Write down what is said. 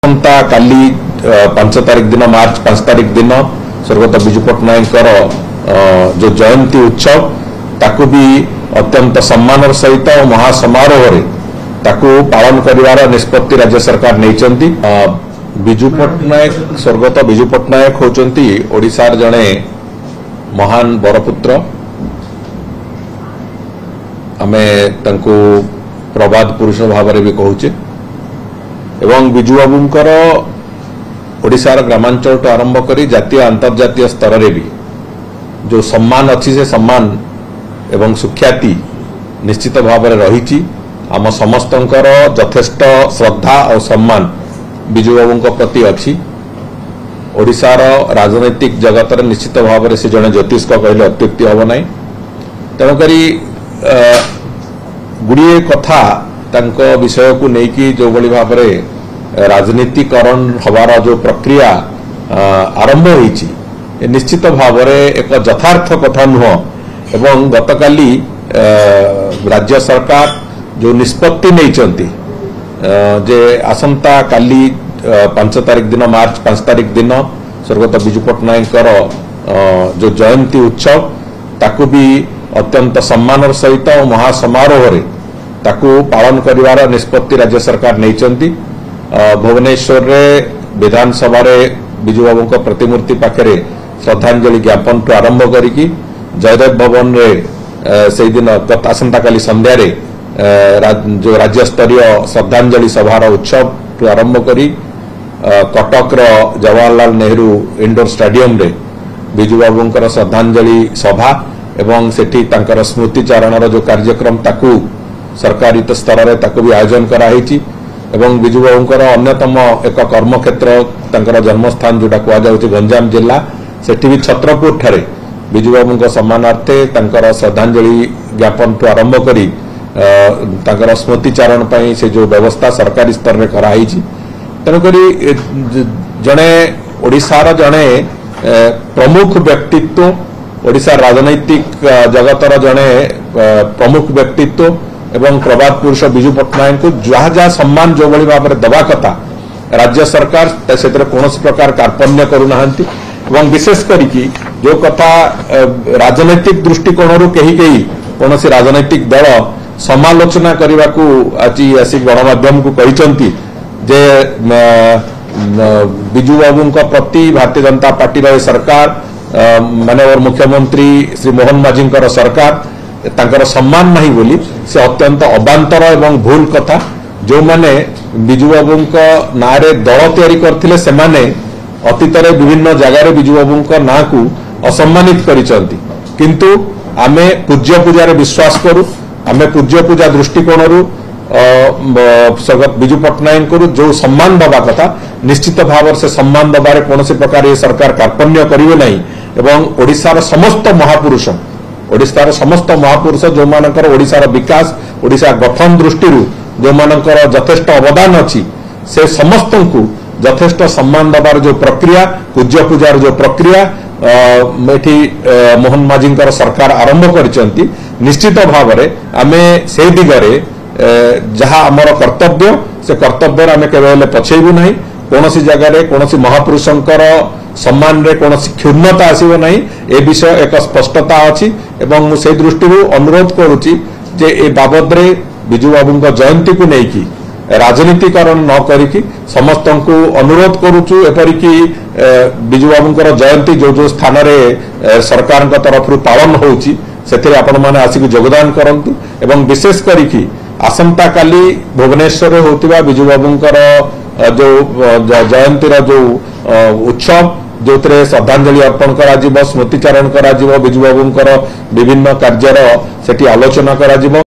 आसंता काली 5 तारिख दिन मार्च 5 तारिख दिन स्वर्गत विजु पट्टनायक जो जयंती उत्सव ताकू भी अत्यंत सम्मान सहित और महासमारोह ताकू पालन करिवार निष्पत्ति राज्य सरकार नहीं। विजु पट्टनायक स्वर्गत विजु पट्टनायक होचंती ओडिशार जने महान बरपुत्र। आमे तंकु प्रबाद पुरुष भाव भी कहूचे एवं विजु बाबूंकर ओडिशार ग्रामांचल तो आरंभ करी जातीय अंतर्जातीय स्तर रे भी जो सम्मान अच्छी से सम्मान एवं सुख्याति निश्चित भाव में रही। आम समस्तंकर यथेष्ट श्रद्धा और सम्मान विजु बाबू प्रति अच्छी। ओडिशार राजनैतिक जगत रे निश्चित भाव में से जड़े ज्योतिष कहले अत्युक्ति हम ना। तेणुकरी गुड़िए कथा तांको विषय को लेकिन जो बड़ी भाव में राजनीतिकरण हबार जो प्रक्रिया आरंभ होईची निश्चित भाव में एक यथार्थ कथा नुह। एवं गतकाली राज्य सरकार जो निष्पत्ति नहीं जे आसंता काली 5 तारिख दिन मार्च 5 तारिख दिन स्वर्गत विजु पट्टनायक जो जयंती उत्सव ताकू भी अत्यंत सम्मान सहित और महासमारोह ताकू पालन करिवार निष्पत्ति राज्य सरकार नहीं। भुवनेश्वर रे विधानसभा रे विजु बाबू प्रतिमूर्ति पाखे श्रद्धांजलि ज्ञापन ठू आरंभ करिकी जयदेव भवन रे से दिन गत आसंता काली संध्या रे जो राज्य स्तरीय श्रद्धांजलि सभार उत्सव ठू आरंभ करी कटक जवाहरलाल नेहरू इंडोर स्टेडियम रे विजु बाबूंकर श्रद्धांजलि सभा एवं सेठी तांकर स्मृतिचारण जो कार्यक्रम ताकू सरकारी स्तर रे ताकू भी आयोजन कराई। एवं विजु बाबूंकर अन्यतम एक कर्मक्षेत्र तांकर जन्मस्थान जोटा कह जाउछि गंजाम जिला सेठी भी छत्रपुर ठारे विजु बाबू सम्मानार्थे तांकर श्रद्धांजलि ज्ञापन ठू आरंभ करी तांकर स्मृतिचारण पई से जो व्यवस्था सरकारी स्तर रे कराई। तेणुकरी जड़े ओडिशार जड़े प्रमुख व्यक्तित्व ओडिशा राजनैतिक जगतर जड़े प्रमुख व्यक्तित्व एवं प्रबाद पुरुष विजु पट्टनायक को जहाँ जहाँ सम्मान जो बड़ी भाव में दबा कथा राज्य सरकार से कौन प्रकार कार्पण्य करूना। एवं विशेष करी जो कथा राजनैतिक दृष्टिकोण कहीं कौन राजनैतिक दल समालोचना करने को आज आसिक गणमाध्यम को कहते जे विजु बाबू प्रति भारतीय जनता पार्टी सरकार माननीय मुख्यमंत्री श्री मोहन माझी सरकार तांकर सम्मान नहीं बोली से अत्यंत अबांतर एवं भूल कथा। जो माने विजु बाबू ना रे दल तैयारी करथिले से माने अतीत रे विभिन्न जगह विजु बाबू ना को असम्मानित करिसंती। किंतु आमे पूज्य पूजार विश्वास करू। आमे पूज्य पूजा दृष्टिकोण स्वर्गत विजु पट्टनायक जो सम्मान दबा कथा निश्चित भाव से सम्मान दबारे कौन प्रकार ये सरकार कार्पण्य करिवे नहीं। एवं ओडिशार समस्त महापुरुष जो मानकर ओडिशार विकास ओडिशा गठन दृष्टि जो मानकर यथेष्ट अवदान अच्छी से समस्त को यथेष्ट सम्मान दबार जो प्रक्रिया पूज्य पूजार जो प्रक्रिया मोहन माझी सरकार आरंभ कर निश्चित भाव में आमे से दिगरे जहाँ आमर कर्तव्य से कर्तव्य आमे केवल पछेबू नहीं। कौन सी जगह कौन सी महापुरुषंकर सम्मान रे कौन क्षुण्णता आसीबो नहीं ए विषय एक स्पष्टता अच्छी। एवं से दृष्टि अनुरोध करुच्ची जे ए बाबद रे विजु बाबू जयंती को लेकिन राजनीतिकरण न करिकी समस्त को अनुरोध करुचु एपरिकी विजु बाबूंकर जयंती जो जो स्थान रे सरकार तरफ पालन होउची सेथिरे आपण माने आसिक योगदान करंतु। एवं विशेष करिकी आसंता काली भुवनेश्वर रे होतिबा विजु बाबूंकर जो जयंती जो उत्सव जो श्रद्धांजलि अर्पण करा स्मृतिचारण करा विजु बाबूंकर विभिन्न कार्यर सेठी आलोचना करा।